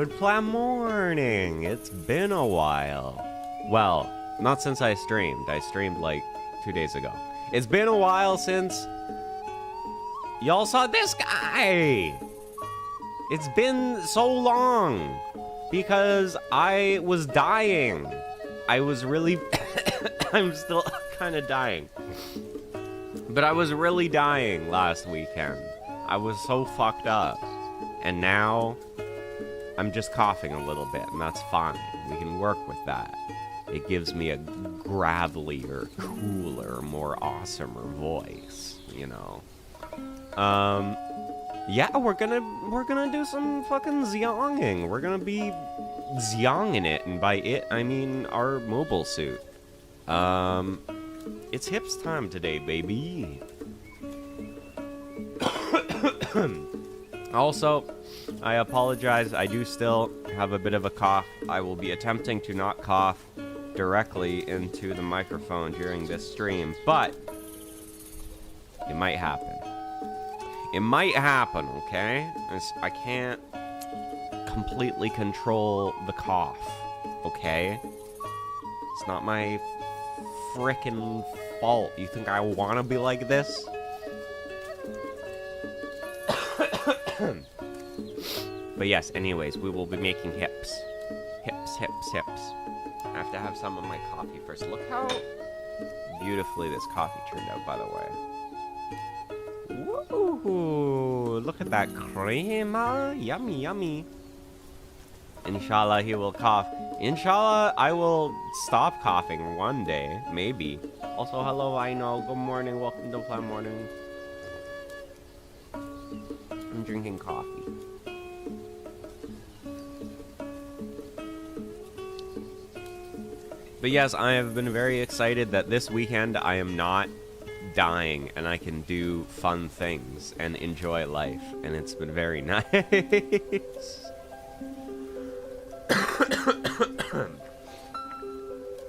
Good PlaMorning! It's been a while. Well, not since I streamed. I streamed like 2 days ago. It's been a while since y'all saw this guy! It's been so long because I was dying. I was really... I'm still kind of dying. But I was really dying last weekend. I was so fucked up. And now I'm just coughing a little bit, and that's fine. We can work with that. It gives me a gravelier, cooler, more awesomer voice, you know. Yeah, we're gonna do some fucking Zeonging. We're gonna be Zeonging it, and by it I mean our mobile suit. It's hips time today, baby. Also, I apologize, I do still have a bit of a cough. I will be attempting to not cough directly into the microphone during this stream, but it might happen. It might happen, okay? I can't completely control the cough, okay? It's not my frickin' fault. You think I wanna be like this? But yes, anyways, we will be making hips. Hips, hips, hips. I have to have some of my coffee first. Look how beautifully this coffee turned out, by the way. Woohoo! Look at that crema. Yummy, yummy. Inshallah, he will cough. Inshallah, I will stop coughing one day. Maybe. Also, hello, I know. Good morning. Welcome to PlaMorning. I'm drinking coffee. But yes, I have been very excited that this weekend I am not dying and I can do fun things and enjoy life, and it's been very nice.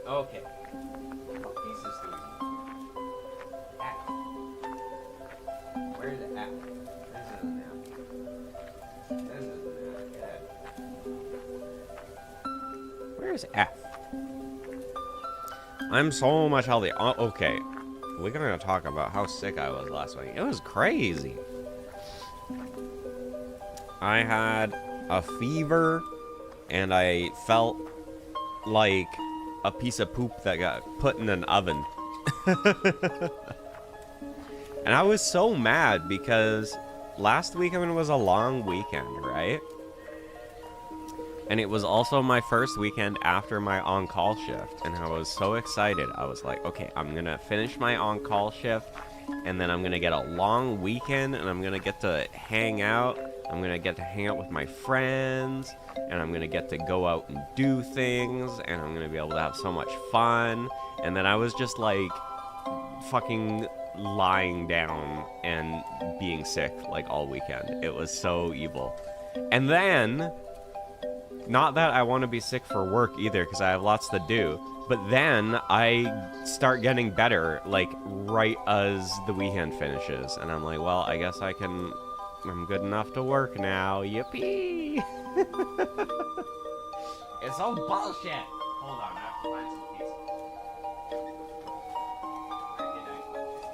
Okay. What pieces do we need? F. Where's the F? This is an F. This is an F. Where's F? I'm so much healthy. Oh, okay. We're gonna talk about how sick I was last week. It was crazy. I had a fever, and I felt like a piece of poop that got put in an oven. And I was so mad because last weekend was a long weekend, right? And it was also my first weekend after my on-call shift, and I was so excited. I was like, okay, I'm gonna finish my on-call shift, and then I'm gonna get a long weekend, and I'm gonna get to hang out. I'm gonna get to hang out with my friends, and I'm gonna get to go out and do things, and I'm gonna be able to have so much fun. And then I was just like fucking lying down and being sick like all weekend. It was so evil. And then, not that I want to be sick for work either, because I have lots to do, but then I start getting better, like, right as the weekend finishes, and I'm like, well, I guess I'm good enough to work now, yippee! It's all bullshit! Hold on, I have to find some pieces. Where did I put this?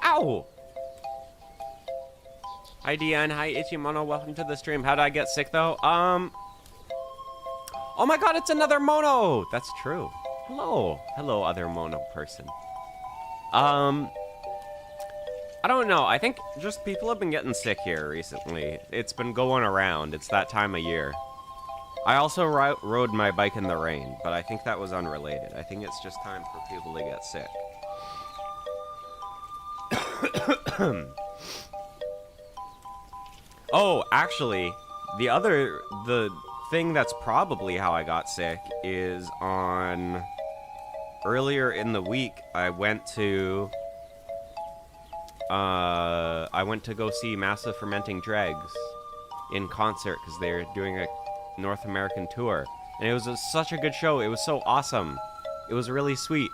Yow! Hi Dion, hi Ichimono, welcome to the stream. How did I get sick though? Oh my god, it's another Mono! That's true. Hello. Hello, other Mono person. I don't know, I think just people have been getting sick here recently. It's been going around, it's that time of year. I also rode my bike in the rain, but I think that was unrelated. I think it's just time for people to get sick. Oh, actually, the thing that's probably how I got sick is earlier in the week, I went to I went to go see Massive Fermenting Dregs in concert because they're doing a North American tour. And it was such a good show. It was so awesome. It was really sweet.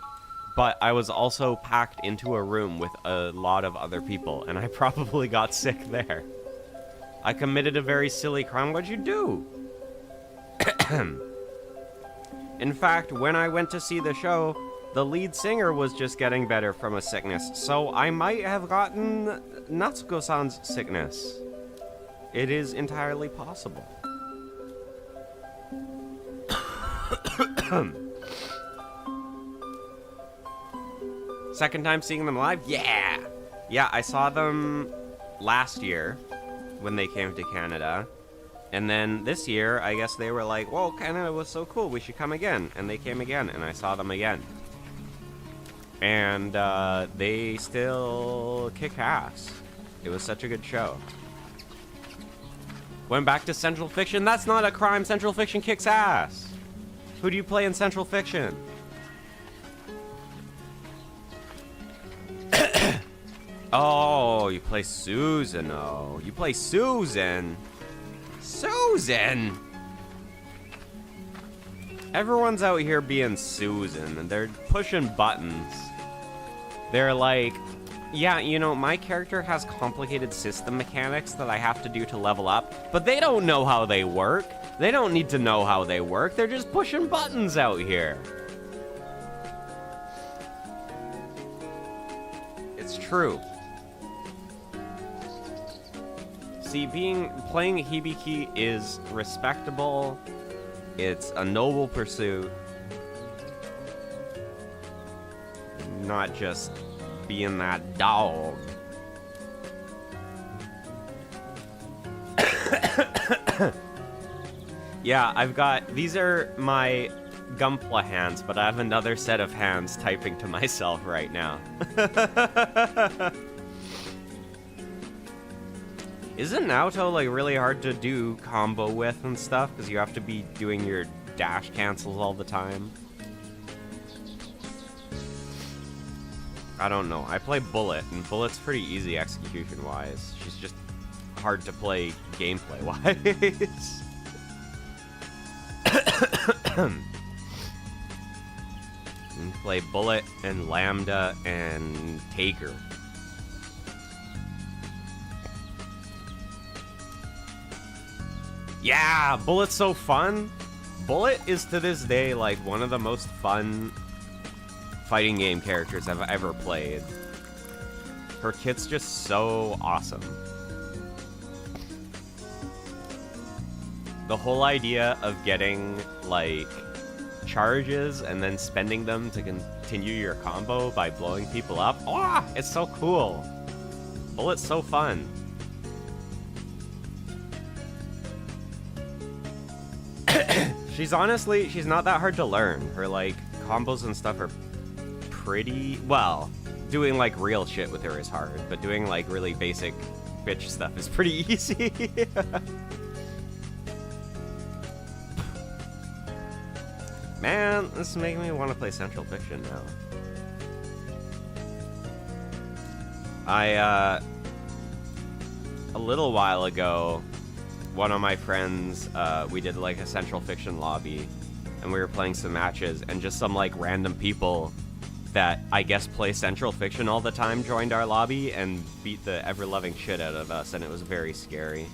But I was also packed into a room with a lot of other people, and I probably got sick there. I committed a very silly crime. What'd you do? In fact, when I went to see the show, the lead singer was just getting better from a sickness, so I might have gotten Natsuko-san's sickness. It is entirely possible. Second time seeing them live? Yeah! Yeah, I saw them last year when they came to Canada. And then this year, I guess they were like, whoa, Canada was so cool, we should come again. And they came again, and I saw them again. And they still kick ass. It was such a good show. Went back to Central Fiction. That's not a crime. Central Fiction kicks ass. Who do you play in Central Fiction? Oh, you play Susan. Oh, you play Susan. Susan! Everyone's out here being Susan, and they're pushing buttons. They're like, yeah, you know, my character has complicated system mechanics that I have to do to level up, but they don't know how they work. They don't need to know how they work. They're just pushing buttons out here. It's true. See, playing Hibiki is respectable. It's a noble pursuit. Not just being that dog. Yeah, these are my Gunpla hands, but I have another set of hands typing to myself right now. Isn't Naoto, like, really hard to do combo with and stuff? Because you have to be doing your dash cancels all the time? I don't know. I play Bullet, and Bullet's pretty easy execution-wise. She's just hard to play gameplay-wise. And play Bullet and Lambda and Taker. Yeah, Bullet's so fun. Bullet is to this day like one of the most fun fighting game characters I've ever played. Her kit's just so awesome. The whole idea of getting like charges and then spending them to continue your combo by blowing people up. Oh, it's so cool. Bullet's so fun. She's not that hard to learn. Her, like, combos and stuff are pretty... Well, doing, like, real shit with her is hard, but doing, like, really basic bitch stuff is pretty easy. Man, this is making me want to play Central Fiction now. A little while ago, one of my friends, we did like a Central Fiction lobby, and we were playing some matches, and just some like random people that I guess play Central Fiction all the time joined our lobby and beat the ever-loving shit out of us, and it was very scary.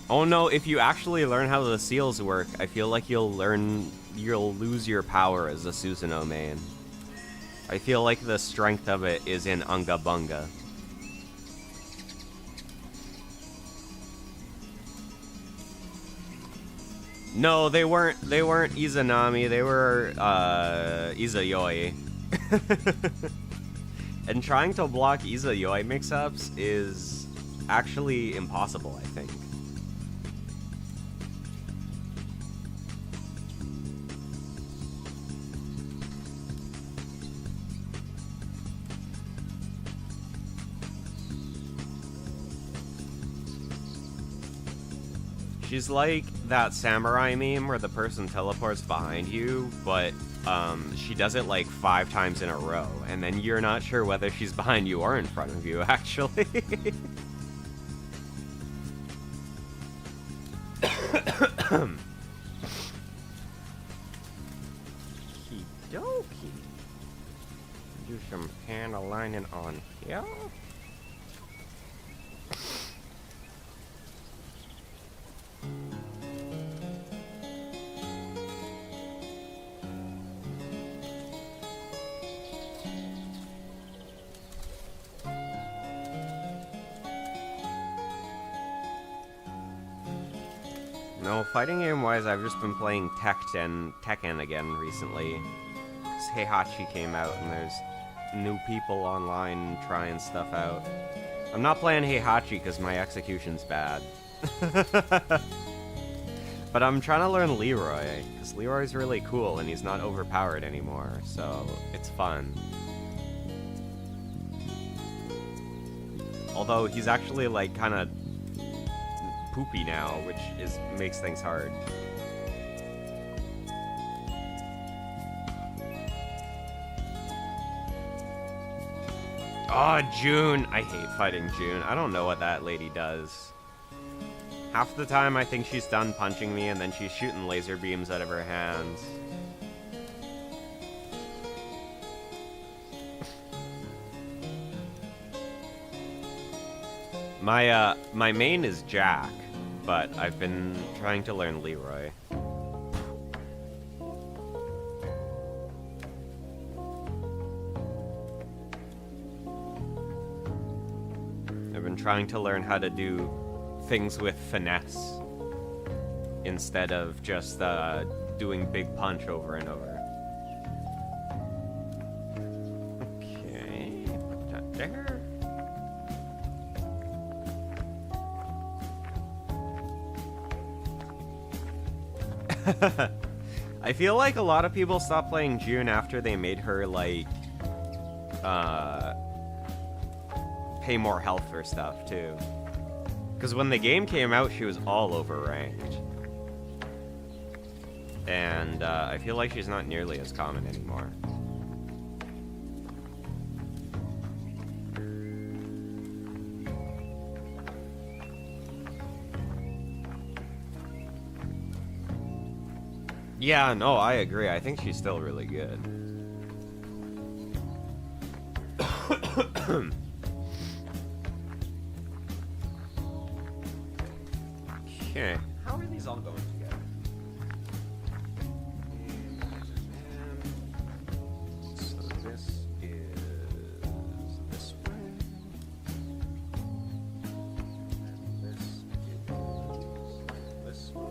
Oh no, if you actually learn how the seals work, I feel like you'll lose your power as a Susanoo main. I feel like the strength of it is in Unga Bunga. No, they weren't Izanami, they were Izayoi. And trying to block Izayoi mix-ups is actually impossible, I think. She's like that samurai meme where the person teleports behind you, but she does it like 5 times in a row, and then you're not sure whether she's behind you or in front of you, actually. Okey-dokey. Do some panel lining on here. No, fighting game-wise, I've just been playing Tekken again recently. Because Heihachi came out and there's new people online trying stuff out. I'm not playing Heihachi because my execution's bad. But I'm trying to learn Leroy, because Leroy's really cool and he's not overpowered anymore, so it's fun. Although he's actually like kind of poopy now, which makes things hard. Oh, June! I hate fighting June. I don't know what that lady does. Half the time I think she's done punching me and then she's shooting laser beams out of her hands. My main is Jack, but I've been trying to learn Leroy. I've been trying to learn how to do things with finesse instead of just doing big punch over and over. Okay, put that there. I feel like a lot of people stopped playing June after they made her, like, pay more health for stuff, too. Because when the game came out, she was all over ranked. And, I feel like she's not nearly as common anymore. Yeah, no, I agree. I think she's still really good. Okay. How are these all going together? So this is this way. And this is this way.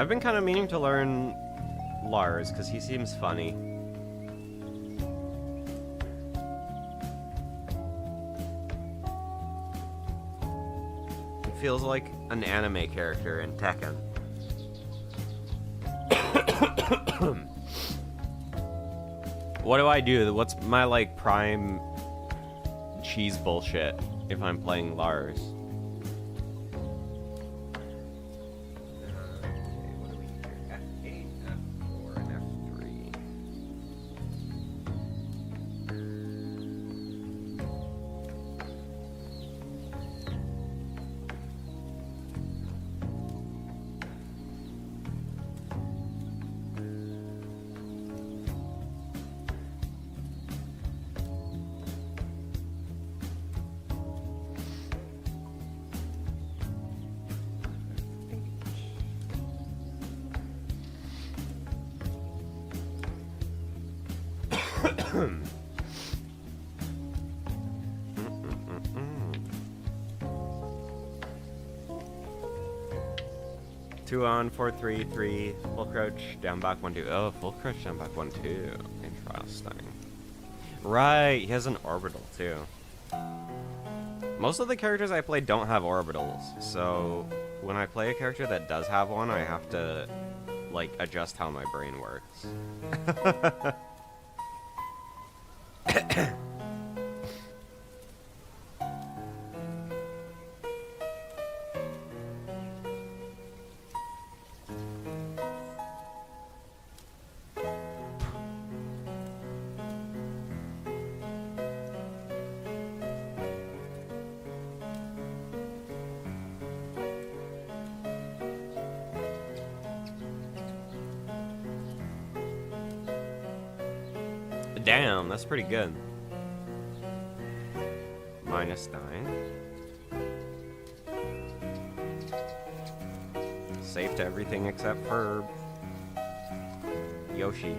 I've been kind of meaning to learn Lars, because he seems funny. He feels like an anime character in Tekken. What do I do? What's my, like, prime cheese bullshit if I'm playing Lars? Two on, 4-3-3, full crouch, down back 1-2. Oh, full crouch, down back 1-2. Interesting. Right, he has an orbital too. Most of the characters I play don't have orbitals, so when I play a character that does have one, I have to, like, adjust how my brain works. Damn, that's pretty good. -9. Safe to everything except for Yoshi.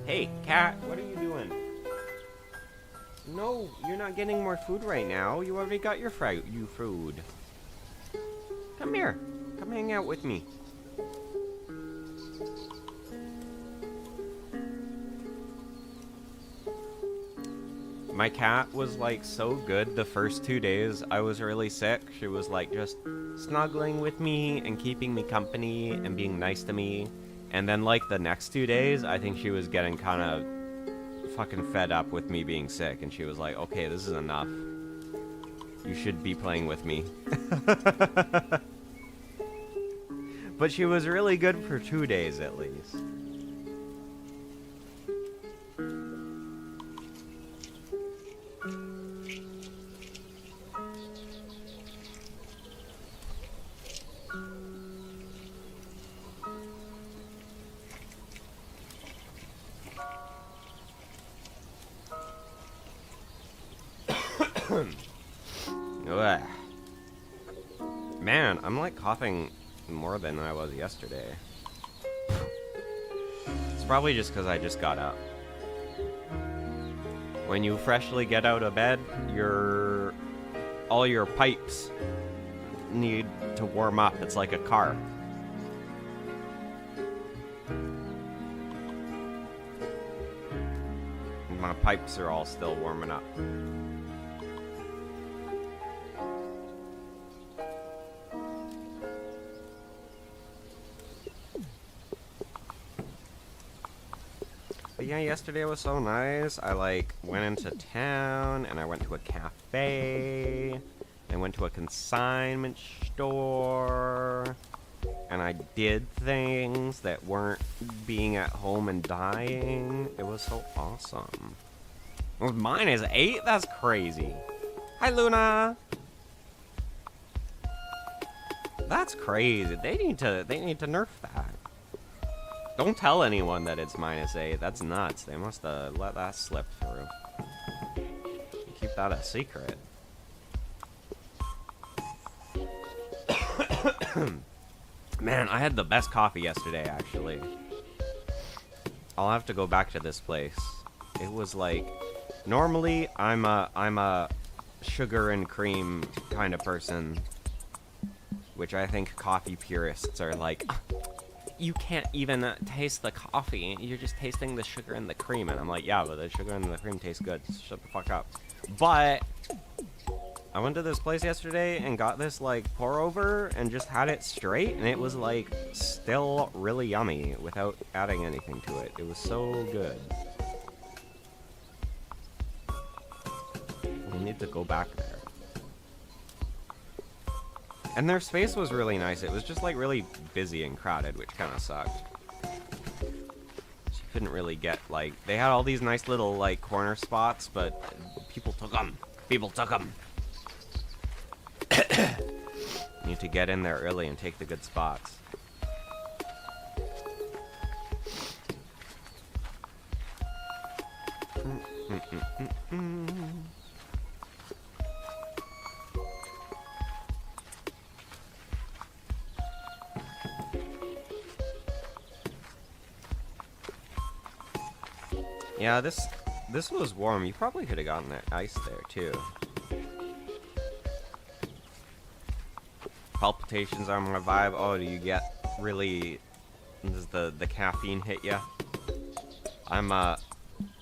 Hey, cat, what are you doing? No, you're not getting more food right now. You already got your food. Come here. Come hang out with me. My cat was like so good the first 2 days I was really sick. She was like just snuggling with me and keeping me company and being nice to me. And then like the next 2 days, I think she was getting kind of fucking fed up with me being sick, and she was like, okay, this is enough. You should be playing with me. But she was really good for 2 days at least. Ugh. Man, I'm like coughing more than I was yesterday. It's probably just because I just got up. When you freshly get out of bed, all your pipes need to warm up. It's like a car. My pipes are all still warming up. But yeah, yesterday was so nice. I like went into town and I went to a cafe. I went to a consignment store. And I did things that weren't being at home and dying. It was so awesome. Well, mine is 8? That's crazy. Hi, Luna. That's crazy. They need to nerf that. Don't tell anyone that it's -8. That's nuts. They must have let that slip through. Keep that a secret. Man, I had the best coffee yesterday, actually. I'll have to go back to this place. It was like, normally I'm a sugar and cream kind of person, which I think coffee purists are like, you can't even taste the coffee. You're just tasting the sugar and the cream. And I'm like, yeah, but the sugar and the cream taste good. Shut the fuck up. But I went to this place yesterday and got this like pour over and just had it straight, and it was like still really yummy without adding anything to it. It was so good. We need to go back there. And their space was really nice. It was just like really busy and crowded, which kind of sucked. You couldn't really get like, they had all these nice little like corner spots, but people took them. People took them. You need to get in there early and take the good spots. Yeah, this was warm. You probably could have gotten that ice there too. Palpitations are my vibe. Oh, do you get really... Does the caffeine hit ya? I'm a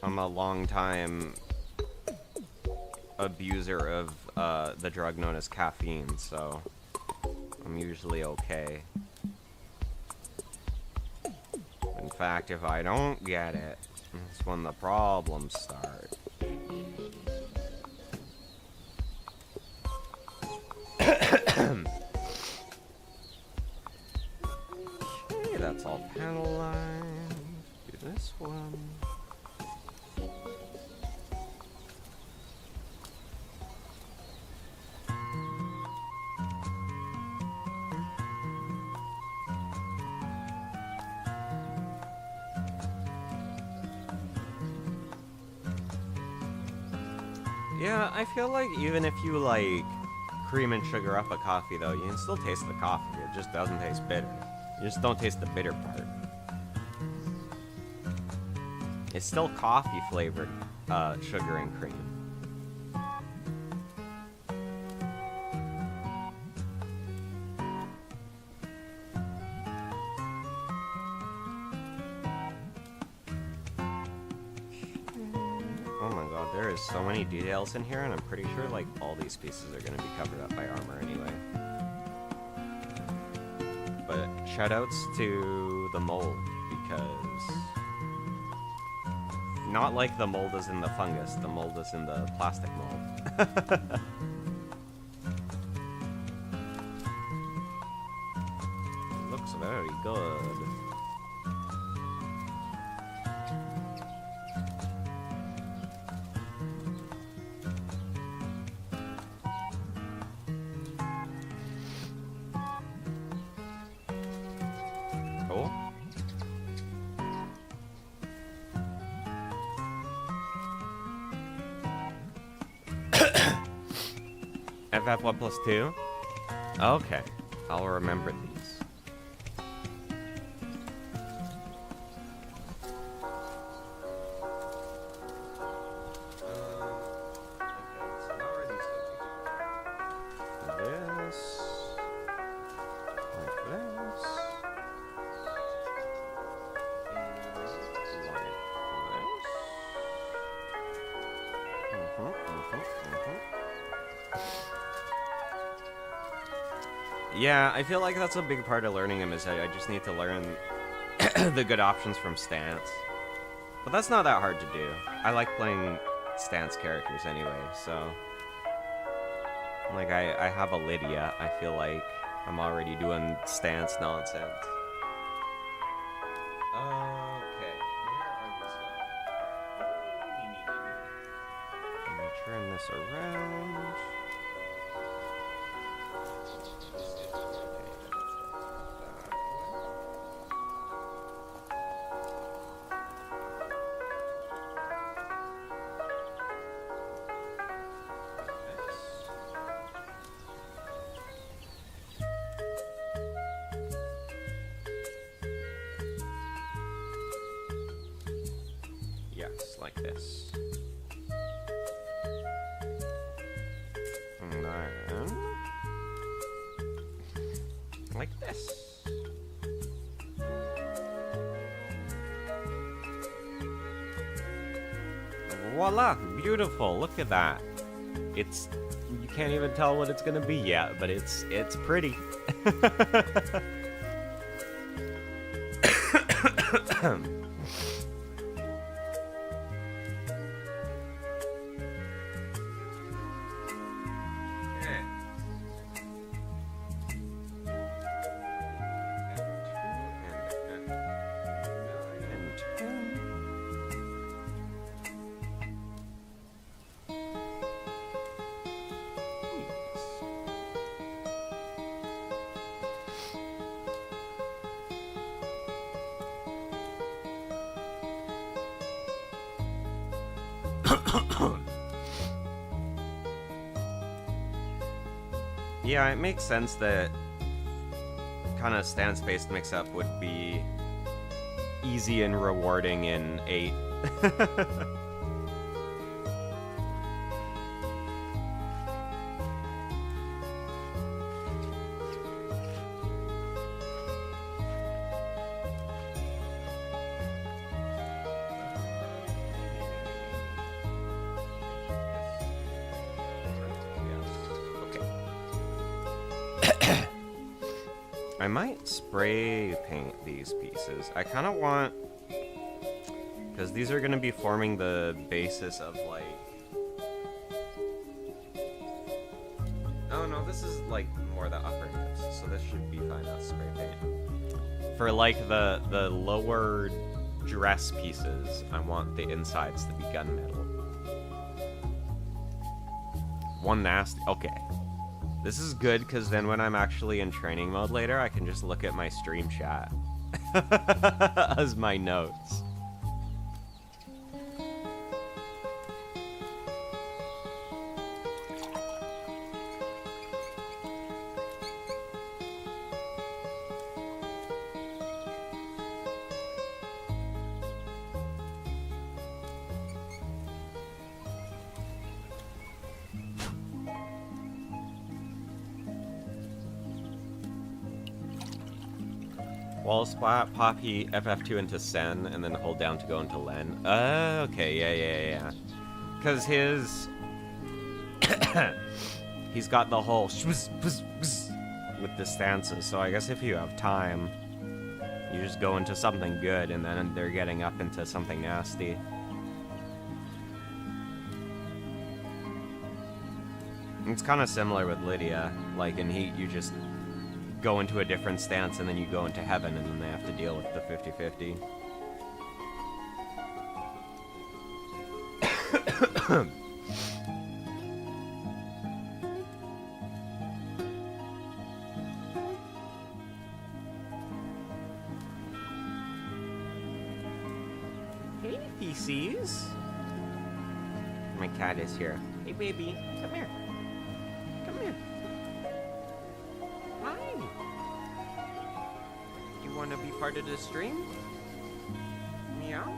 long time abuser of the drug known as caffeine, so I'm usually okay. In fact, if I don't get it, that's when the problems start. Okay, that's all panel lines. Do this one. Yeah, I feel like even if you, like, cream and sugar up a coffee, though, you can still taste the coffee. It just doesn't taste bitter. You just don't taste the bitter part. It's still coffee-flavored sugar and cream. So many details in here, and I'm pretty sure like all these pieces are going to be covered up by armor anyway. But shoutouts to the mold, because not like the mold is in the fungus, the mold is in the plastic mold. Looks very good. FF1+2? Okay, I'll remember these. Yeah, I feel like that's a big part of learning him, is I just need to learn the good options from stance. But that's not that hard to do. I like playing stance characters anyway, so... Like, I have a Lydia. I feel like I'm already doing stance nonsense. Okay, where are we going? Let me turn this around. Like this. And then... like this. Voila! Beautiful! Look at that. It's... you can't even tell what it's gonna be yet, but it's pretty. Yeah, it makes sense that kind of stance-based mix-up would be easy and rewarding in 8. I might spray paint these pieces. I kind of want... Because these are going to be forming the basis of, like... Oh, no, this is, like, more the upper hips. So this should be fine as spray paint. For, like, the lower dress pieces, I want the insides to be gunmetal. One nasty... Okay. This is good, because then when I'm actually in training mode later, I can just look at my stream chat as my notes. Wall splat, poppy FF2 into Sen, and then hold down to go into Len. Okay, yeah. Because his... he's got the whole... with the stances, so I guess if you have time, you just go into something good, and then they're getting up into something nasty. It's kind of similar with Lydia. Like, in Heat, you just... go into a different stance, and then you go into heaven, and then they have to deal with the 50-50. Hey, feces. My cat is here. Hey, baby. Come here. Come here. Hi. You want to be part of the stream? Meow.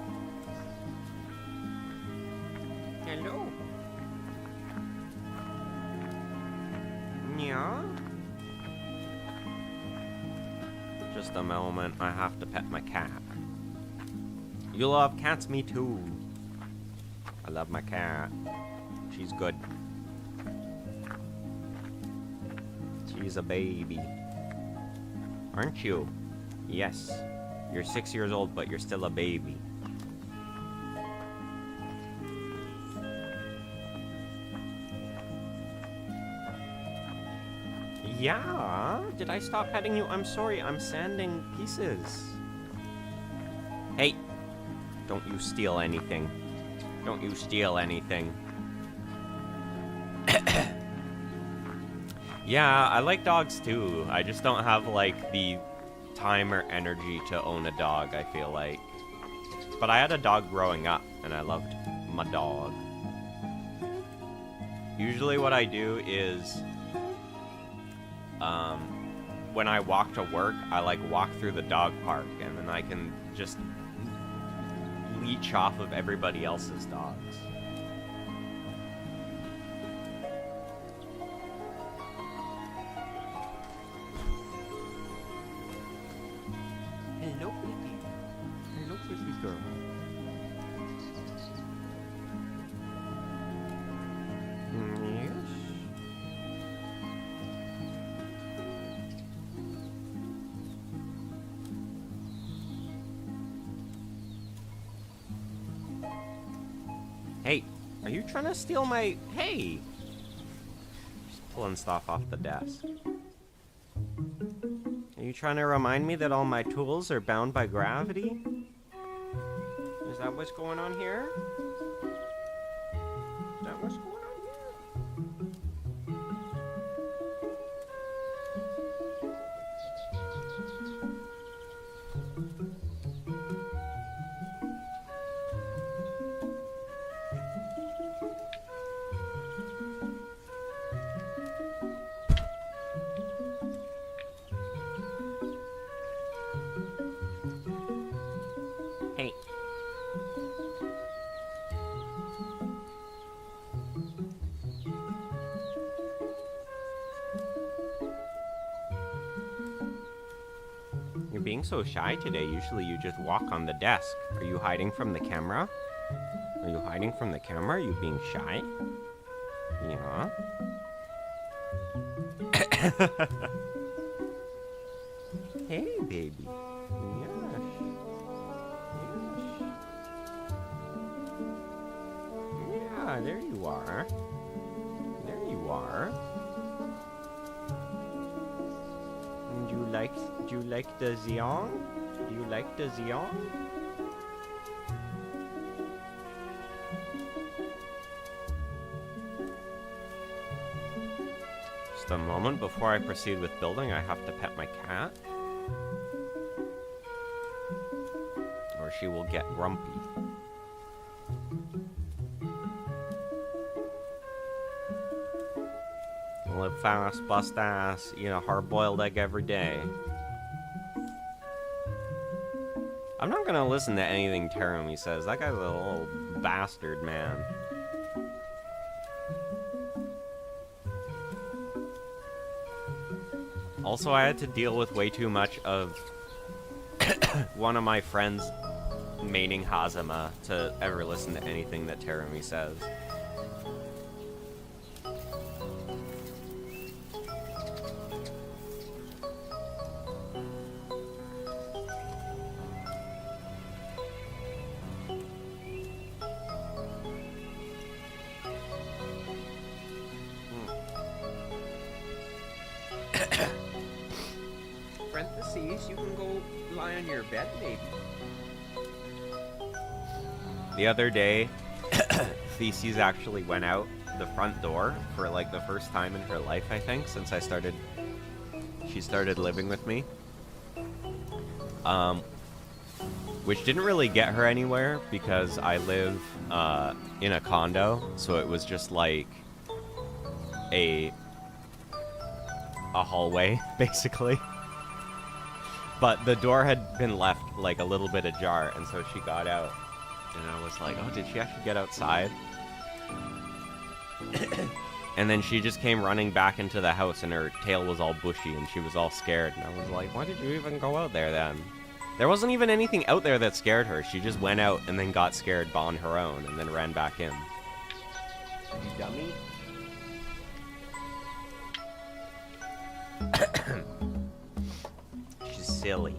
Hello. Meow. Just a moment. I have to pet my cat. You love cats? Me too. I love my cat. She's good. She's a baby. Aren't you? Yes. You're 6 years old, but you're still a baby. Yeah? Did I stop petting you? I'm sorry, I'm sanding pieces. Hey! Don't you steal anything. Don't you steal anything. Yeah, I like dogs too. I just don't have, like, the time or energy to own a dog, I feel like. But I had a dog growing up, and I loved my dog. Usually what I do is, when I walk to work, I, like, walk through the dog park, and then I can just leech off of everybody else's dogs. Hello, baby. Hello, pretty girl. Yes. Hey, are you trying to steal my... Hey! Just pulling stuff off the desk. Are you trying to remind me that all my tools are bound by gravity? Is that what's going on here? Is that what's going on Hey. You're being so shy today. Usually you just walk on the desk. Are you hiding from the camera? Are you hiding from the camera? Are you being shy? Yeah. Hey, baby. Yes. Yes. Yeah, there you are. There you are. Do you like the Zeong? Do you like the Zeong? Just a moment before I proceed with building, I have to pet my cat. Or she will get grumpy. Live fast, bust ass, eat a hard-boiled egg every day. I'm not gonna listen to anything Terumi says. That guy's a little bastard, man. Also, I had to deal with way too much of one of my friends mating Hazama to ever listen to anything that Terumi says. Parentheses, you can go lie on your bed, maybe. The other day, Theses actually went out the front door for like the first time in her life, I think, since she started living with me. Which didn't really get her anywhere because I live in a condo, so it was just like a hallway, basically. But the door had been left like a little bit ajar, and so she got out. And I was like, oh, did she actually get outside? And then she just came running back into the house, and her tail was all bushy, and she was all scared. And I was like, why did you even go out there then? There wasn't even anything out there that scared her. She just went out and then got scared on her own, and then ran back in. You dummy. She's silly.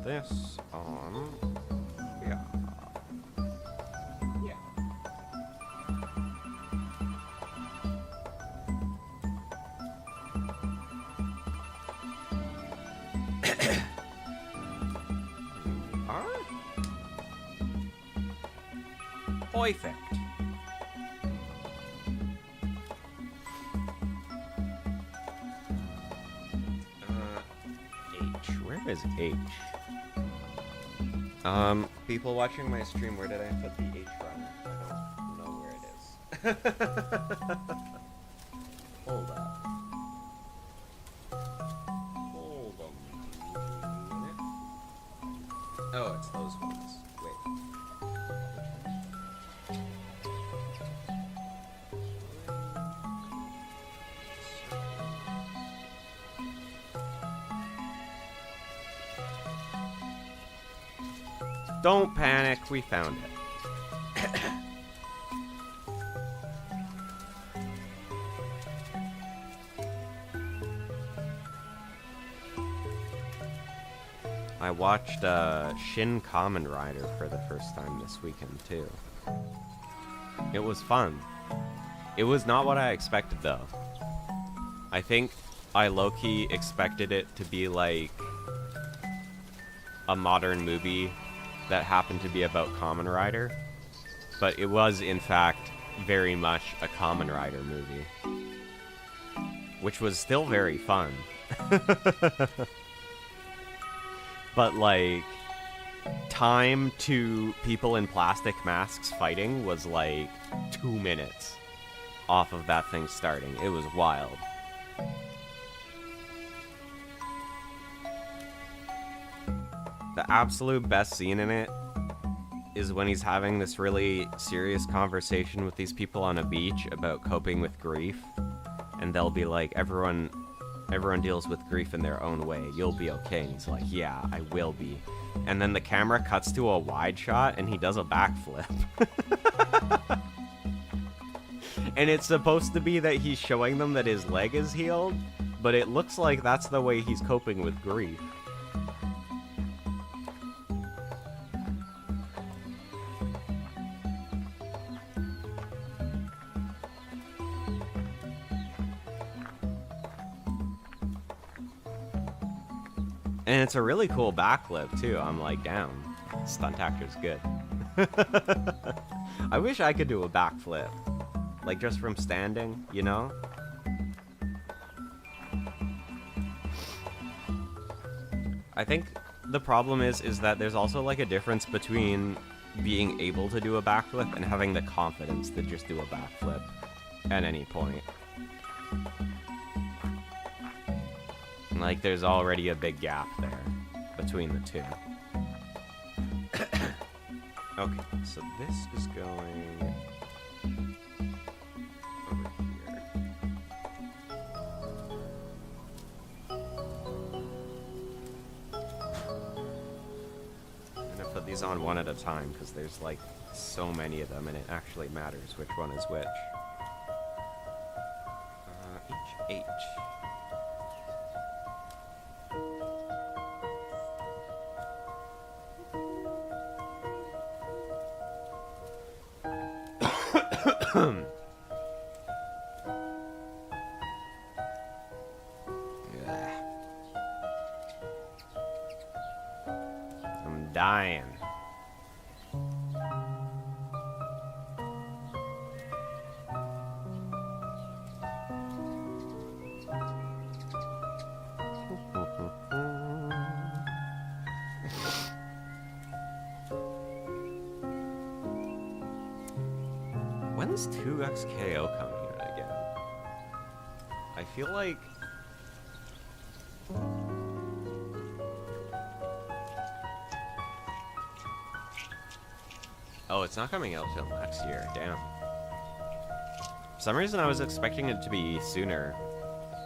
This on, yeah. Perfect. H. Where is H? People watching my stream, where did I put the H from? I don't know where it is. Hold up. Hold on a minute. Oh, it's those ones. Wait. Don't panic, we found it. I watched Shin Kamen Rider for the first time this weekend too. It was fun. It was not what I expected though. I think I low-key expected it to be like a modern movie that happened to be about Kamen Rider, but it was in fact very much a Kamen Rider movie, which was still very fun. But, like, time to people in plastic masks fighting was, like, 2 minutes off of that thing starting. It was wild. The absolute best scene in it is when he's having this really serious conversation with these people on a beach about coping with grief. And they'll be like, everyone deals with grief in their own way. You'll be okay. And he's like, yeah, I will be. And then the camera cuts to a wide shot and he does a backflip. And it's supposed to be that he's showing them that his leg is healed, but it looks like that's the way he's coping with grief. And it's a really cool backflip, too. I'm like, damn, stunt actor's good. I wish I could do a backflip. Like, just from standing, you know? I think the problem is that there's also, like, a difference between being able to do a backflip and having the confidence to just do a backflip at any point. Like, there's already a big gap there between the two. Okay, so this is going over here. I'm gonna put these on one at a time because there's like so many of them and it actually matters which one is which. Each 8. I'm dying. When's 2XKO coming out again? I feel like... Oh, it's not coming out till next year. Damn. For some reason I was expecting it to be sooner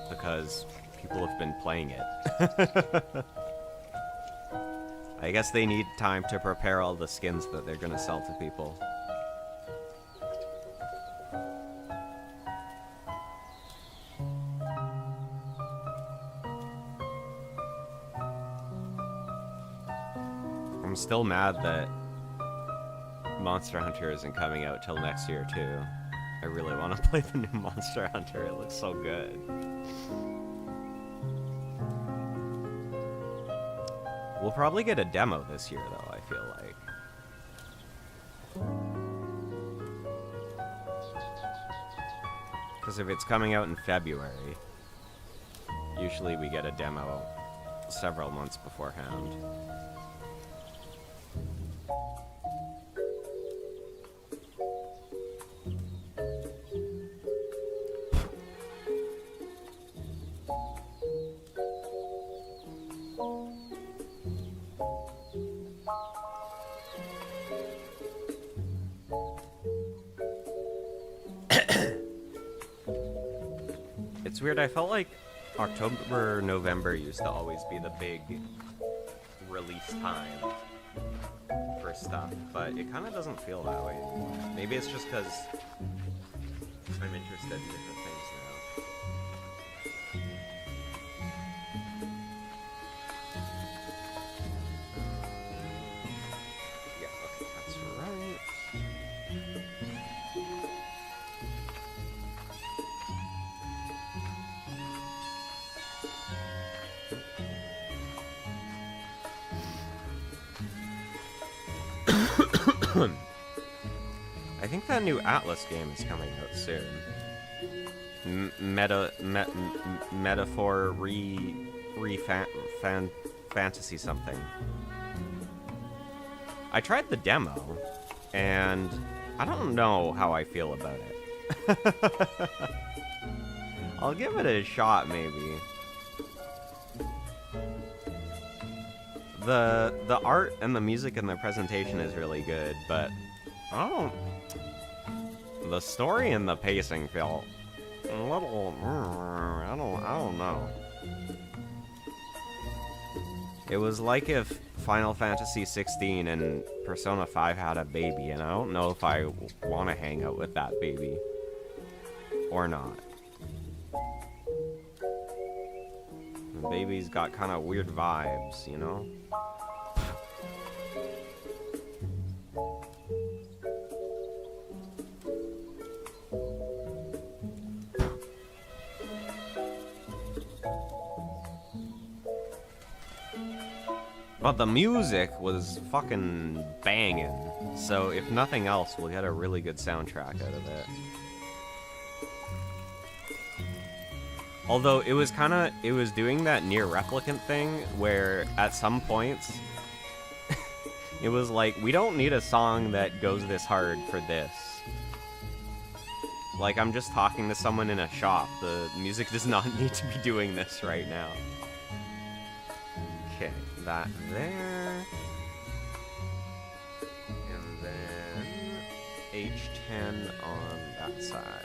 because people have been playing it. I guess they need time to prepare all the skins that they're gonna sell to people. I'm still mad that Monster Hunter isn't coming out till next year, too. I really want to play the new Monster Hunter. It looks so good. We'll probably get a demo this year, though, I feel like. Because if it's coming out in February, usually we get a demo several months beforehand. It's weird, I felt like October, November used to always be the big release time for stuff, but it kind of doesn't feel that way anymore. Maybe it's just because I'm interested in different things now. Yeah, okay, that's right. I think that new Atlas game is coming out soon. metaphor fantasy something. I tried the demo, and I don't know how I feel about it. I'll give it a shot, maybe. The art and the music and the presentation is really good, but the story and the pacing felt a little, I don't know. It was like if Final Fantasy 16 and Persona 5 had a baby, and I don't know if I want to hang out with that baby or not. The baby's got kind of weird vibes, you know? But the music was fucking banging, so if nothing else, we'll get a really good soundtrack out of it. Although it was doing that near replicant thing where at some points it was like, we don't need a song that goes this hard for this. Like, I'm just talking to someone in a shop. The music does not need to be doing this right now. Okay, that there. And then H10 on that side.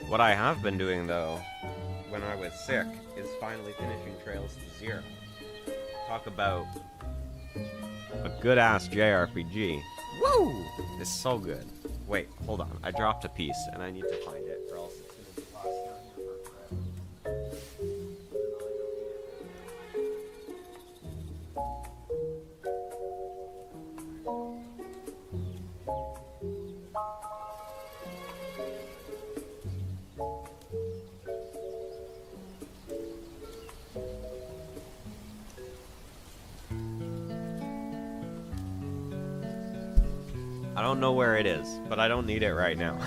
What I have been doing, though, when I was sick, is finally finishing Trails to Zero. Talk about a good-ass JRPG. Woo! It's so good. Wait, hold on. I dropped a piece, and I need to find it, or else it's gonna be lost down here for forever. I don't know where it is, but I don't need it right now.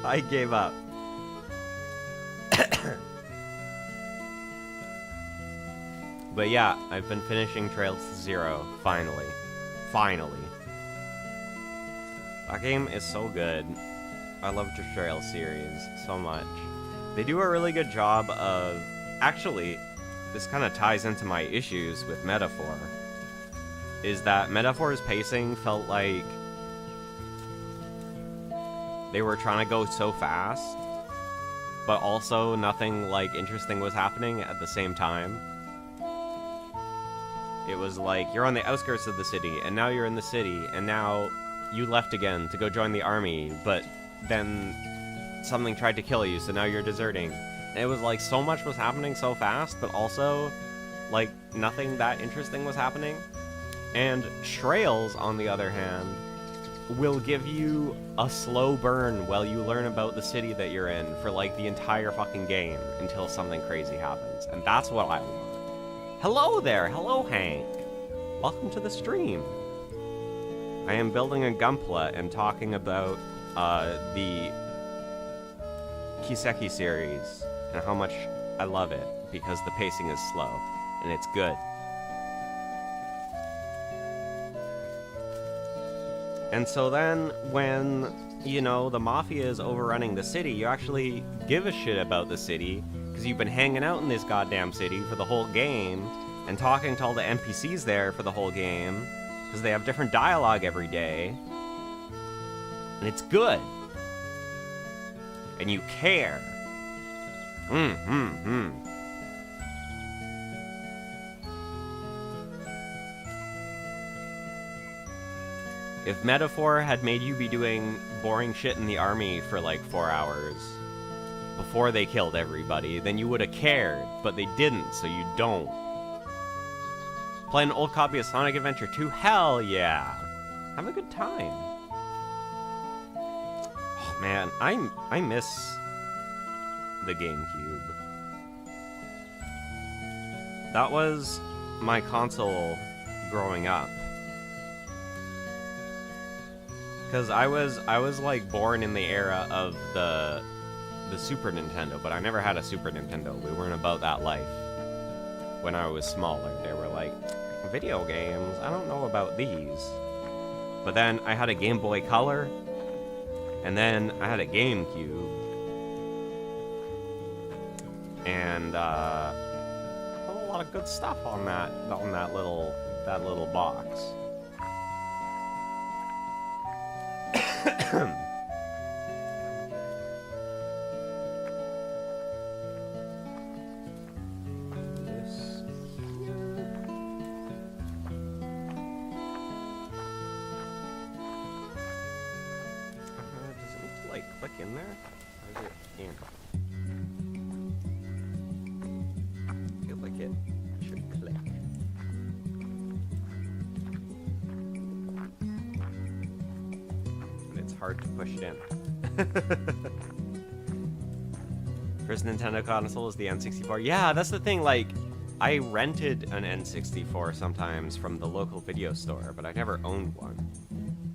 I gave up. But yeah, I've been finishing Trails to Zero, finally. Finally. That game is so good. I love the Trails series so much. They do a really good job of... Actually, this kind of ties into my issues with Metaphor. Is that Metaphor's pacing felt like they were trying to go so fast, but also nothing like interesting was happening at the same time. It was like, you're on the outskirts of the city, and now you're in the city, and now you left again to go join the army, but then something tried to kill you, so now you're deserting. And it was like, so much was happening so fast, but also, like, nothing that interesting was happening. And Trails, on the other hand, will give you a slow burn while you learn about the city that you're in for, like, the entire fucking game until something crazy happens. And that's what I want. Hello there! Hello, Hank! Welcome to the stream! I am building a Gunpla and talking about, the Kiseki series and how much I love it because the pacing is slow and it's good. And so then, when, you know, the Mafia is overrunning the city, you actually give a shit about the city, because you've been hanging out in this goddamn city for the whole game, and talking to all the NPCs there for the whole game, because they have different dialogue every day. And it's good. And you care. If Metaphor had made you be doing boring shit in the army for like 4 hours before they killed everybody, then you would have cared, but they didn't, so you don't. Play an old copy of Sonic Adventure 2? Hell yeah! Have a good time. Oh man, I miss the GameCube. That was my console growing up. Cause I was like born in the era of the Super Nintendo, but I never had a Super Nintendo. We weren't about that life. When I was smaller, they were like, video games, I don't know about these. But then I had a Game Boy Color, and then I had a GameCube, and a lot of good stuff on that little box. Click in there? Or is it in? I feel like it should click. And it's hard to push it in. First Nintendo console is the N64. Yeah, that's the thing, like, I rented an N64 sometimes from the local video store, but I never owned one.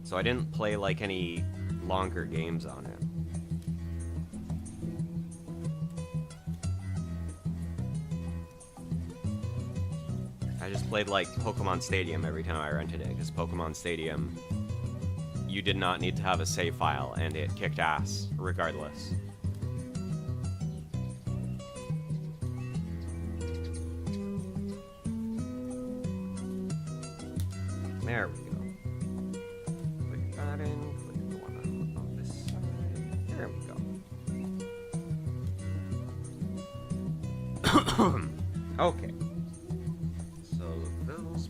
So I didn't play, like, any longer games on it. I just played like Pokemon Stadium every time I rented it, because Pokemon Stadium, you did not need to have a save file, and it kicked ass regardless. There we go. Click that in, click the one on this side. There we go. Okay.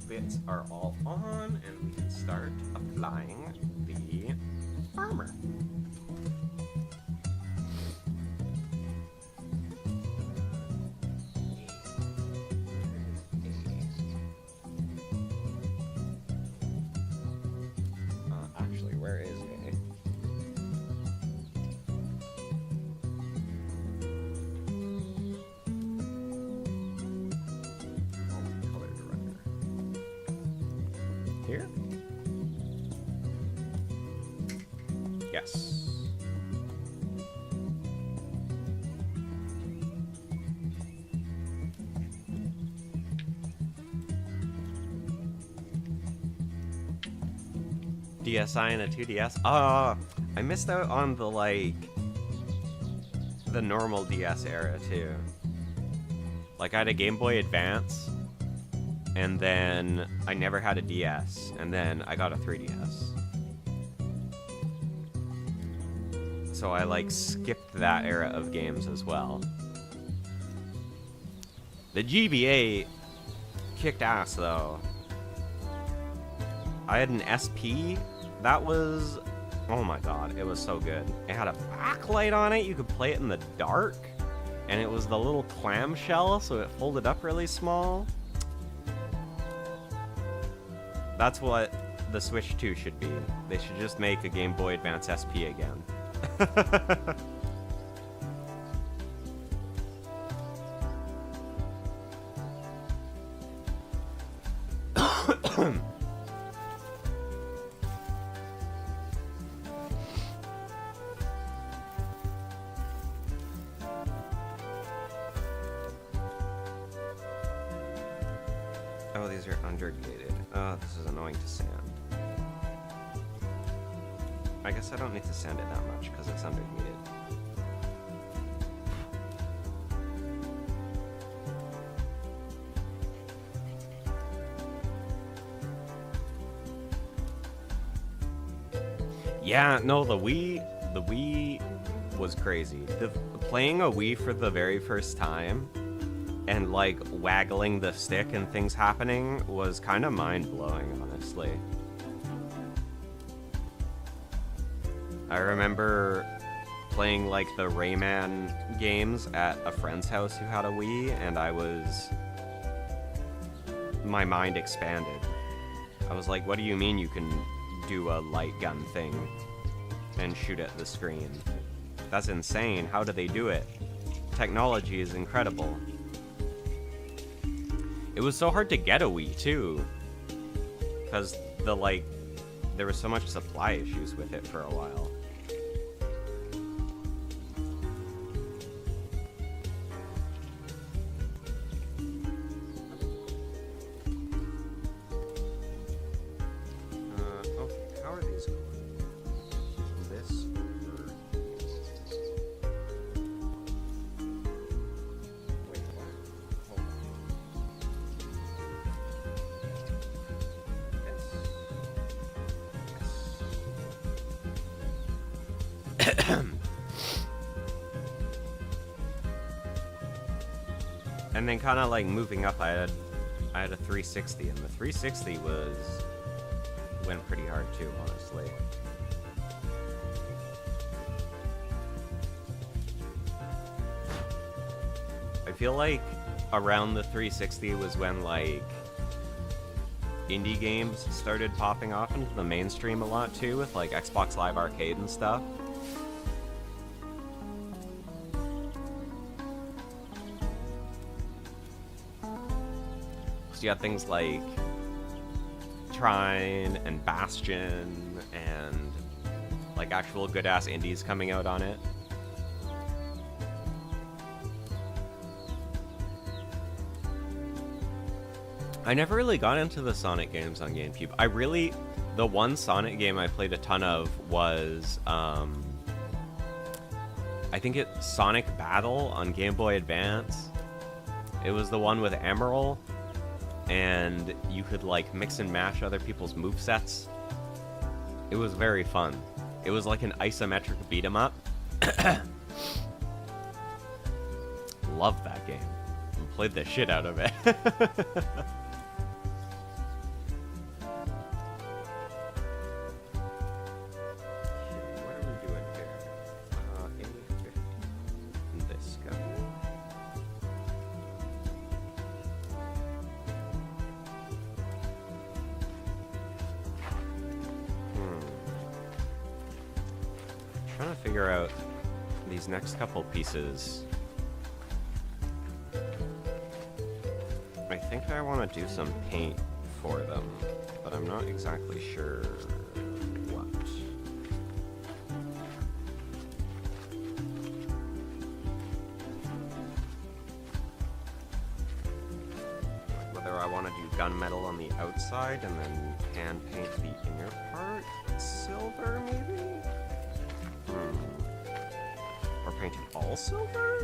Bits are all on, and we can start applying the armor. Actually, where is A? Here? Yes. DSi and a 2DS? I missed out on the, like, the normal DS era, too. Like, I had a Game Boy Advance, and then I never had a DS, and then I got a 3DS. So I, like, skipped that era of games as well. The GBA kicked ass, though. I had an SP. That was... oh my god, it was so good. It had a backlight on it. You could play it in the dark. And it was the little clamshell, so it folded up really small. That's what the Switch 2 should be. They should just make a Game Boy Advance SP again. Oh, these are undergated. Oh, this is annoying to sand. I guess I don't need to sand it that much because it's undergated. Yeah, no, the Wii was crazy. Playing a Wii for the very first time and, like, waggling the stick and things happening was kind of mind-blowing, honestly. I remember playing, like, the Rayman games at a friend's house who had a Wii, and I was my mind expanded. I was like, what do you mean you can do a light gun thing and shoot at the screen? That's insane. How do they do it? Technology is incredible. It was so hard to get a Wii, too. Because there was so much supply issues with it for a while. How are these going? This or... Wait, what? Hold on. And then kind of like moving up, I had a 360, and the 360 went pretty hard too, honestly. I feel like around the 360 was when like indie games started popping off into the mainstream a lot too, with like Xbox Live Arcade and stuff. So you had things like Trine and Bastion and like actual good-ass indies coming out on it. I never really got into the Sonic games on GameCube. The one Sonic game I played a ton of was, I think it's Sonic Battle on Game Boy Advance. It was the one with Emerald. And you could like mix and match other people's movesets. It was very fun. It was like an isometric beat 'em up. Loved that game. Played the shit out of it. What are we doing here? 850. This guy. Trying to figure out these next couple pieces. I think I want to do some paint for them, but I'm not exactly sure what. Whether I want to do gunmetal on the outside and then hand paint the inner part silver, maybe? Or paint it all silver?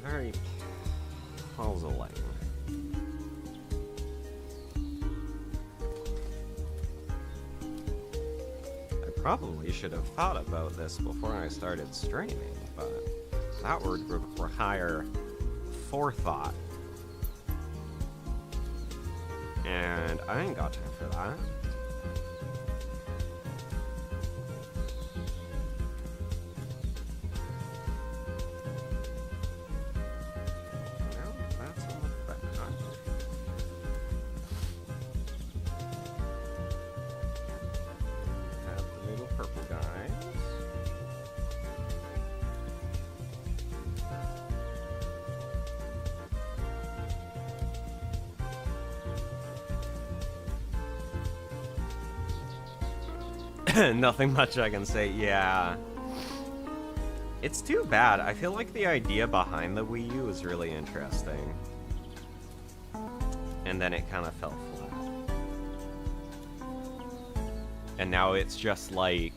Very puzzling. Probably should have thought about this before I started streaming, but that would require forethought. And I ain't got time for that. Well, that's on the back. Purple guys. Nothing much I can say. Yeah. It's too bad. I feel like the idea behind the Wii U was really interesting. And then it kind of fell flat. And now it's just like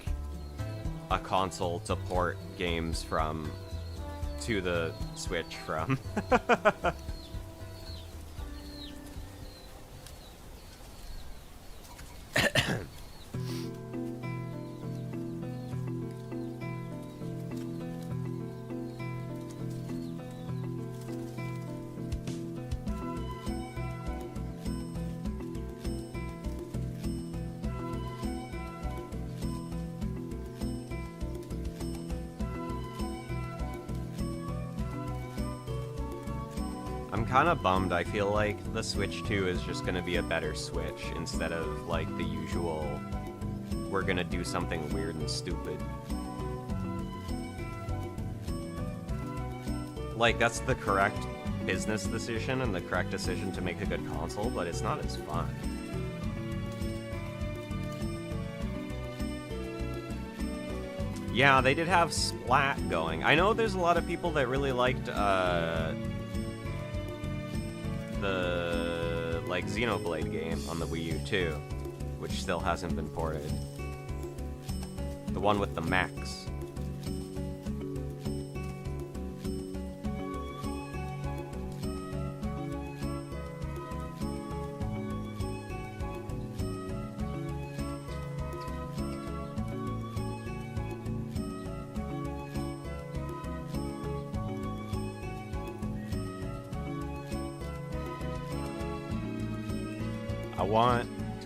a console to port games from to the Switch from. I'm kind of bummed. I feel like the Switch 2 is just going to be a better Switch instead of like the usual, we're going to do something weird and stupid. Like, that's the correct business decision and the correct decision to make a good console, but it's not as fun. Yeah, they did have Splat going. I know there's a lot of people that really liked, the, like, Xenoblade game on the Wii U too, which still hasn't been ported. The one with the mechs.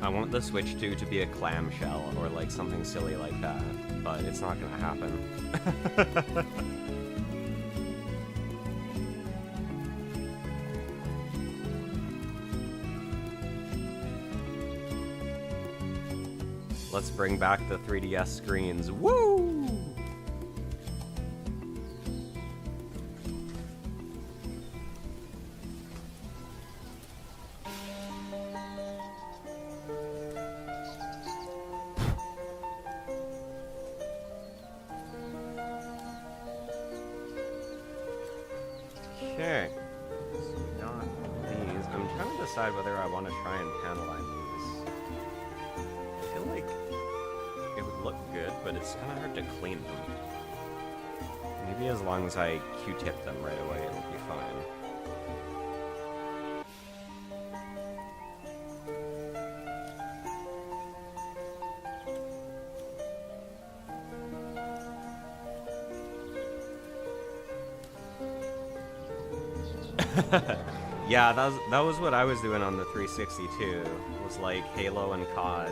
I want the Switch 2 to be a clamshell or like something silly like that, but it's not gonna happen. Let's bring back the 3DS screens. Woo! Okay, so we got these. I'm trying to decide whether I want to try and panel line these. I feel like it would look good, but it's kind of hard to clean them. Maybe as long as I Q-tip them right away, it'll be fine. Yeah, that was what I was doing on the 360 too. Was like Halo and COD.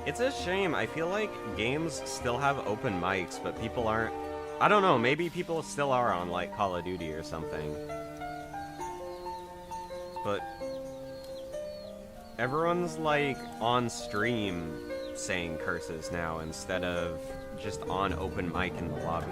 It's a shame. I feel like games still have open mics, but people aren't. I don't know. Maybe people still are on like Call of Duty or something. But everyone's like on stream saying curses now instead of just on open mic in the lobby.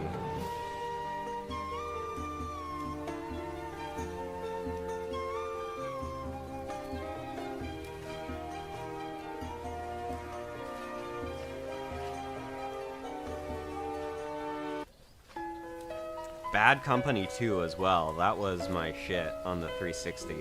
Bad Company 2 as well. That was my shit on the 360.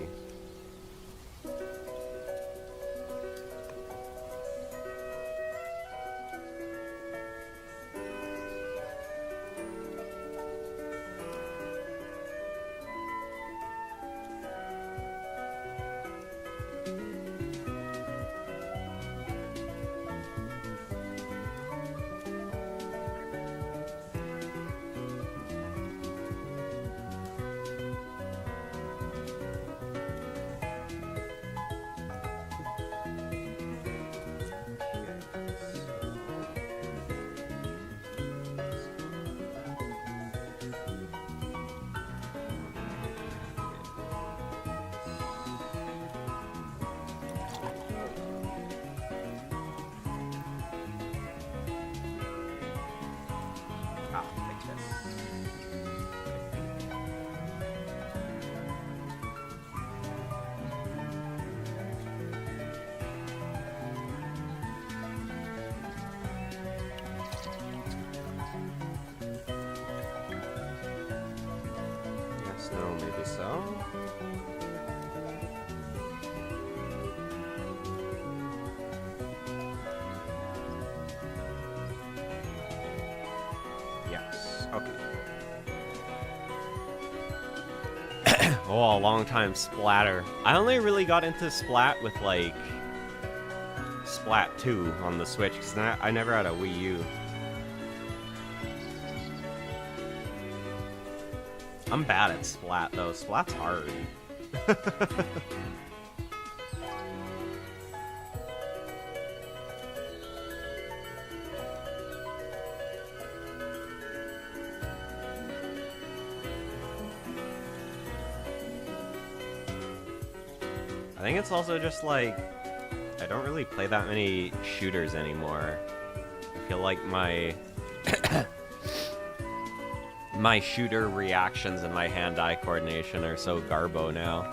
No, maybe so. Yes. Okay. Oh, a long time Splatter. I only really got into Splat with like Splat 2 on the Switch because I never had a Wii U. I'm bad at Splat, though. Splat's hard. think it's also just like, I don't really play that many shooters anymore. I feel like my my shooter reactions and my hand-eye coordination are so garbo now.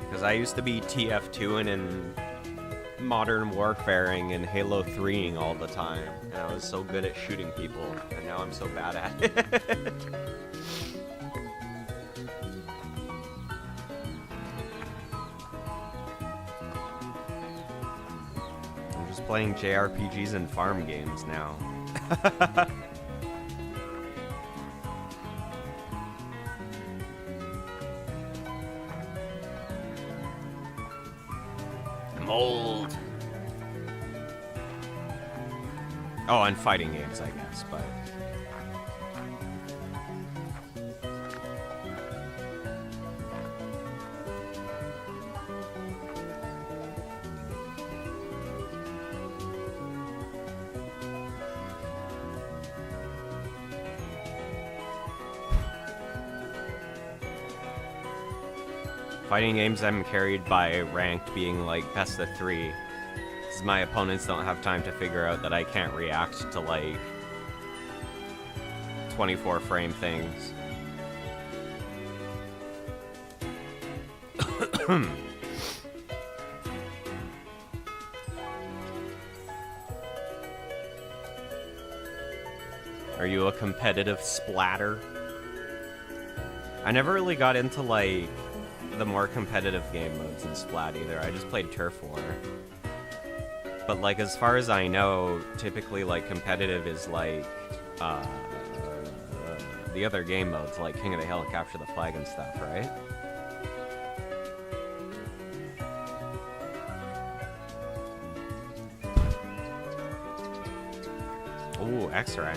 Because I used to be TF2ing and Modern Warfaring and Halo 3ing all the time, and I was so good at shooting people, and now I'm so bad at it. I'm just playing JRPGs and farm games now. I'm old. Oh, and fighting games, I guess, but... Fighting games, I'm carried by ranked being like best of 3. Because my opponents don't have time to figure out that I can't react to like 24 frame things. Are you a competitive splatter? I never really got into like the more competitive game modes in Splat either. I just played Turf War. But like as far as I know, typically like competitive is like the other game modes like King of the Hill and Capture the Flag and stuff, right? Ooh, X-Ray.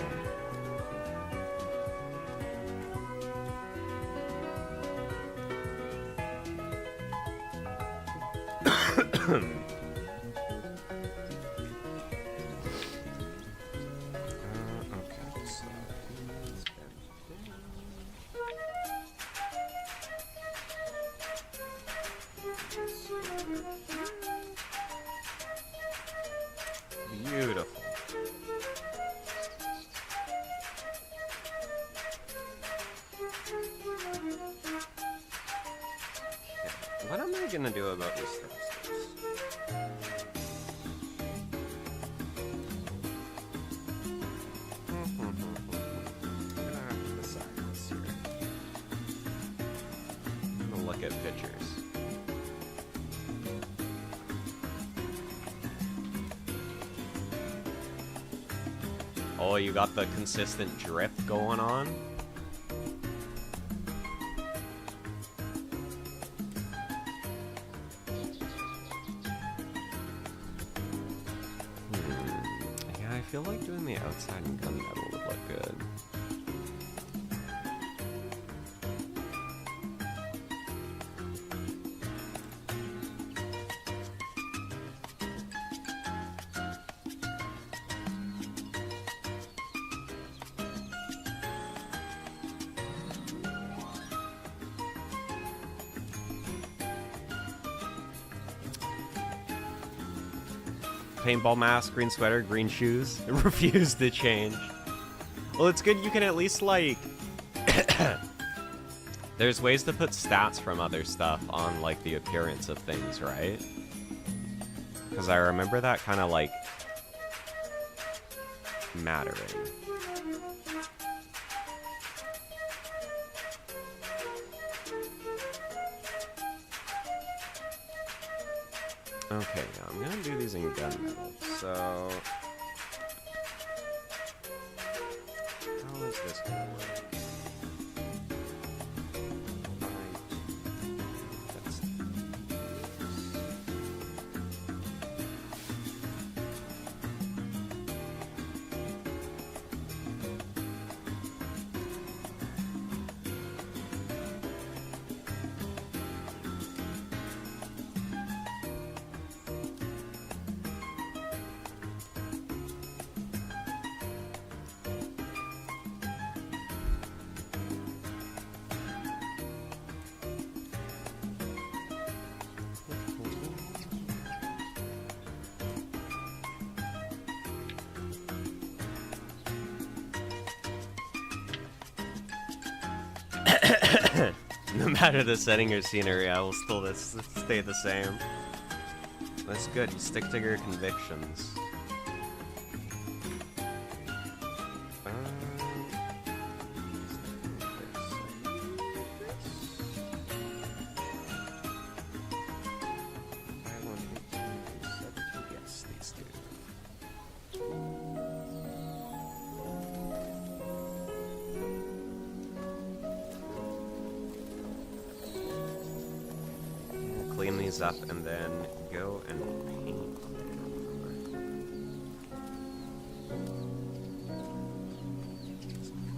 Beautiful. Okay. What am I gonna do about these thrusters? Look at pictures. Oh, you got the consistent drip going on? Yeah, I feel like doing the outside and gunmetal would look good. Paintball mask, green sweater, green shoes. Refuse to change. Well, it's good you can at least, like... There's ways to put stats from other stuff on, like, the appearance of things, right? Because I remember that kind of, like, mattering. Okay, now I'm gonna do these in gunmetal, so... How is this gonna work? matter the setting or scenery, I will still stay the same. That's good. You stick to your convictions. Clean these up and then go and paint them.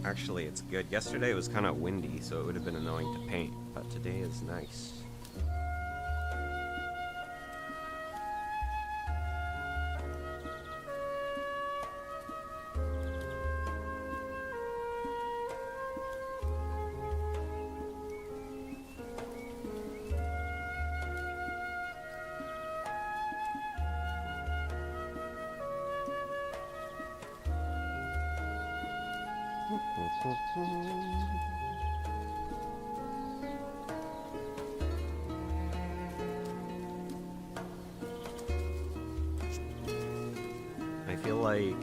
Actually, it's good. Yesterday was kind of windy, so it would have been annoying to paint, but today is nice. I feel like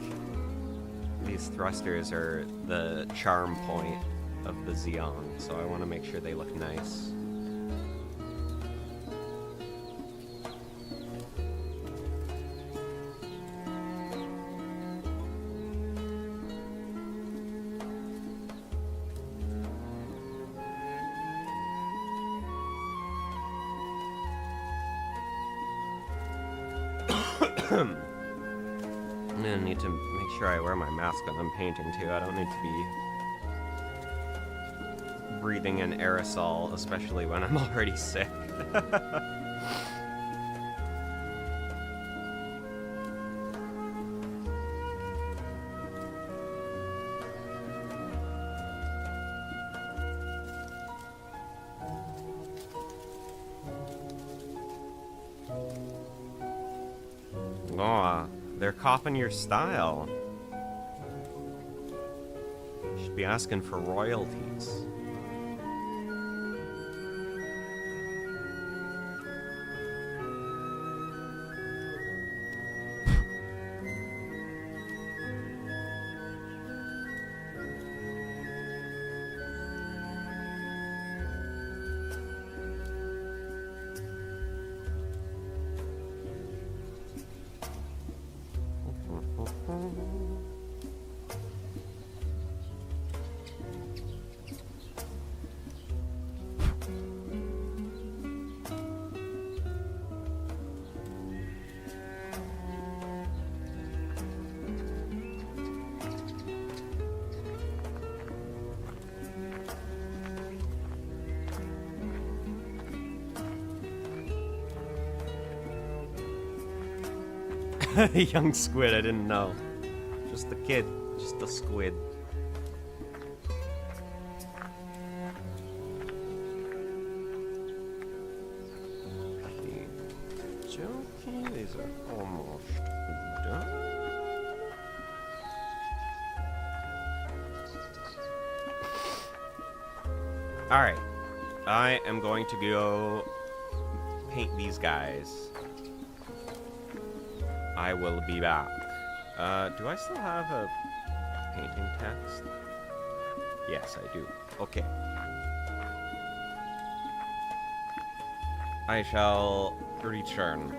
these thrusters are the charm point of the Zeong, so I want to make sure they look nice. I'm gonna need to make sure I wear my mask when I'm painting too. I don't need to be breathing in aerosol, especially when I'm already sick. No.A, they're copying your style. You should be asking for royalties. Young squid, I didn't know. Just a kid, just a squid. Joking, these are almost done. Alright, I am going to go paint these guys. I will be back. Do I still have a painting text? Yes, I do. Okay. I shall return.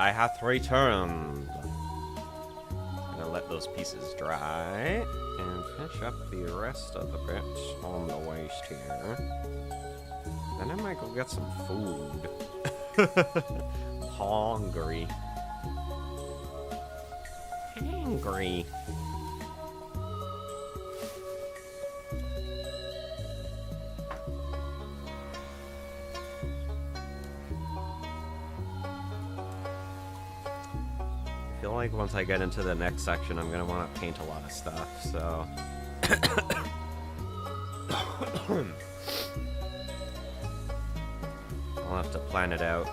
I have returned. Gonna let those pieces dry and finish up the rest of the bits on the waist here. Then I might go get some food. Hungry. Hungry. I feel like once I get into the next section, I'm gonna want to paint a lot of stuff, so... I'll have to plan it out.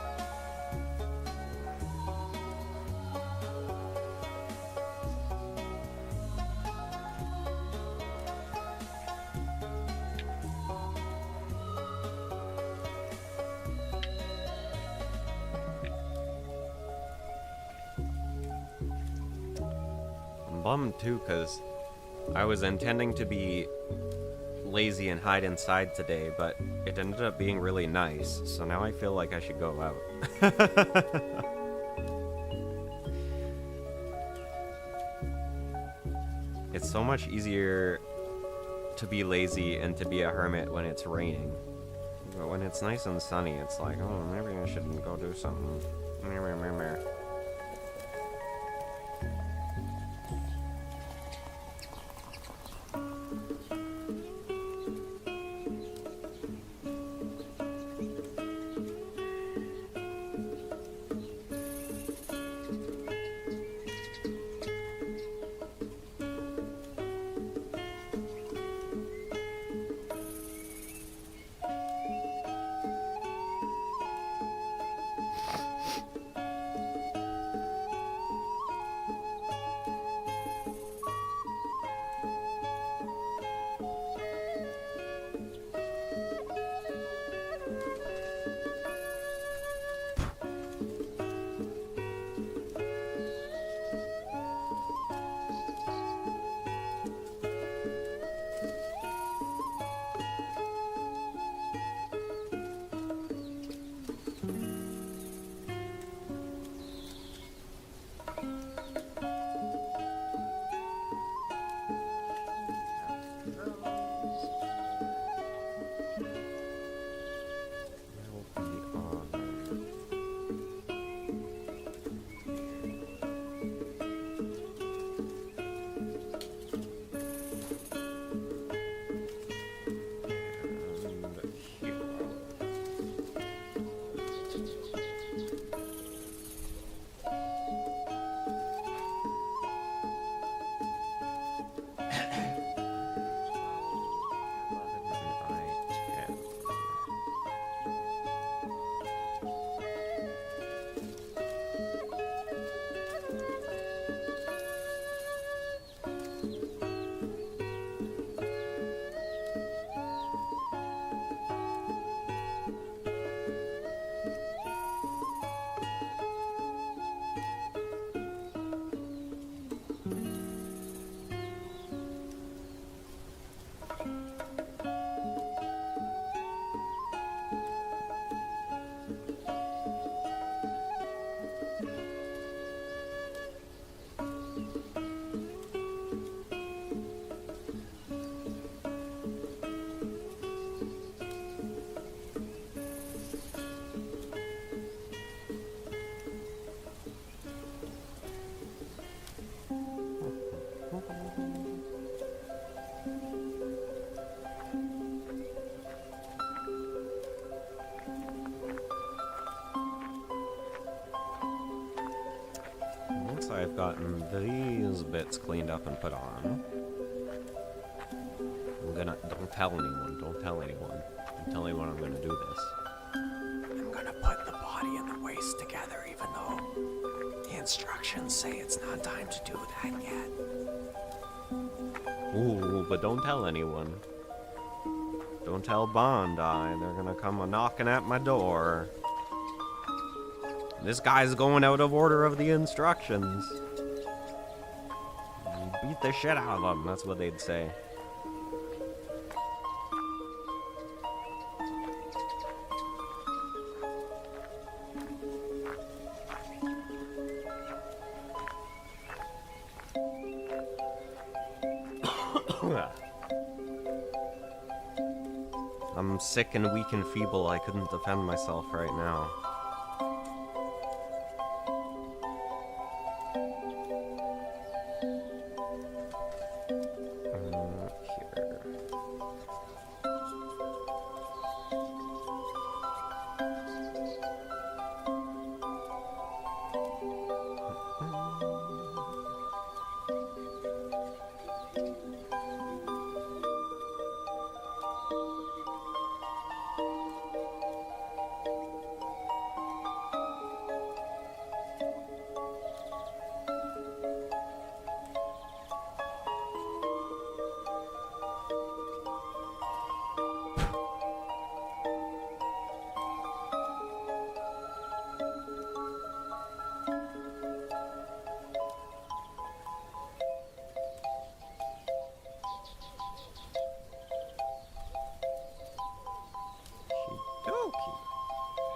I'm bummed too, because I was intending to be lazy and hide inside today, but it ended up being really nice, so now I feel like I should go out. It's so much easier to be lazy and to be a hermit when it's raining. But when it's nice and sunny, it's like, oh, maybe I shouldn't go do something. Once I've gotten these bits cleaned up and put on, I'm gonna... Don't tell anyone. Don't tell anyone. Don't tell anyone I'm gonna do this. I'm gonna put the body and the waist together, even though the instructions say it's not time to do that yet. Ooh, but don't tell anyone. Don't tell Bondi. They're gonna come a-knocking at my door. This guy's going out of order of the instructions. Beat the shit out of them, that's what they'd say. I'm sick and weak and feeble. I couldn't defend myself right now.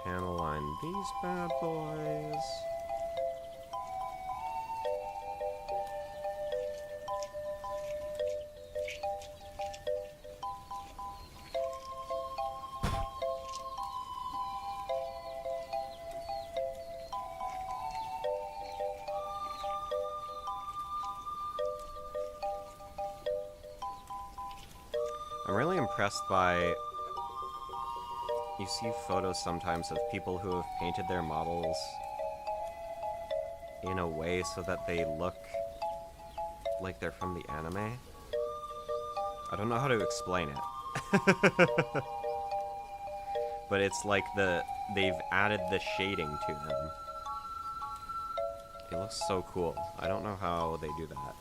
Panel-line these bad boys. I'm really impressed by... You see photos sometimes of people who have painted their models in a way so that they look like they're from the anime. I don't know how to explain it. But it's like they've added the shading to them. It looks so cool. I don't know how they do that.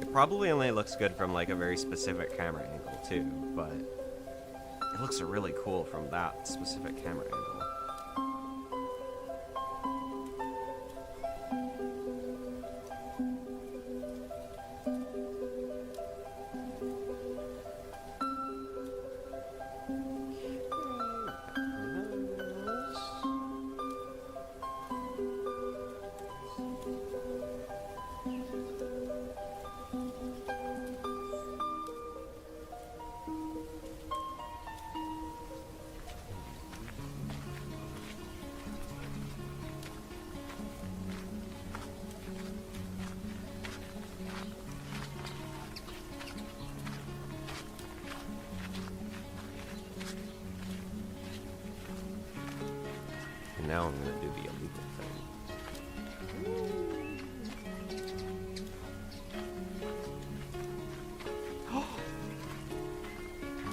It probably only looks good from like a very specific camera angle too, but it looks really cool from that specific camera angle. Now I'm gonna do the illegal thing.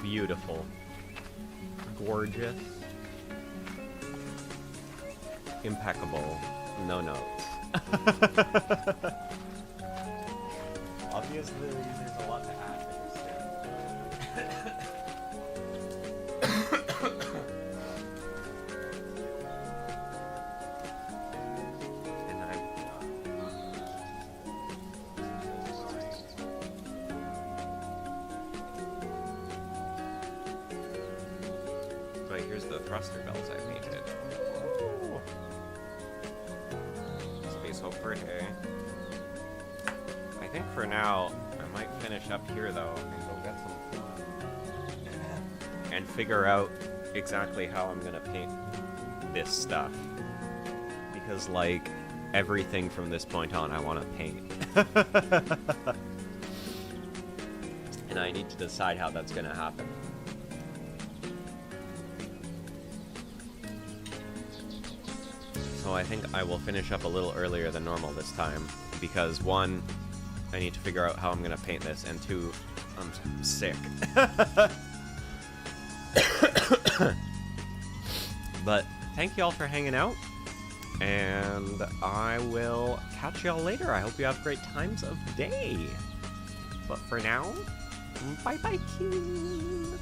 Beautiful. Gorgeous. Impeccable. No notes. Obviously, there's a lot to add to this too. But here's the thruster bells I painted. Ooh. Space Hope for a day. I think for now, I might finish up here though and go get some food. And figure out exactly how I'm gonna paint this stuff. Because like, everything from this point on I want to paint. And I need to decide how that's gonna happen. So I think I will finish up a little earlier than normal this time, because one, I need to figure out how I'm gonna paint this, and two, I'm sick. But thank you all for hanging out, and I will catch y'all later. I hope you have great times of day. But for now, bye-bye, kids.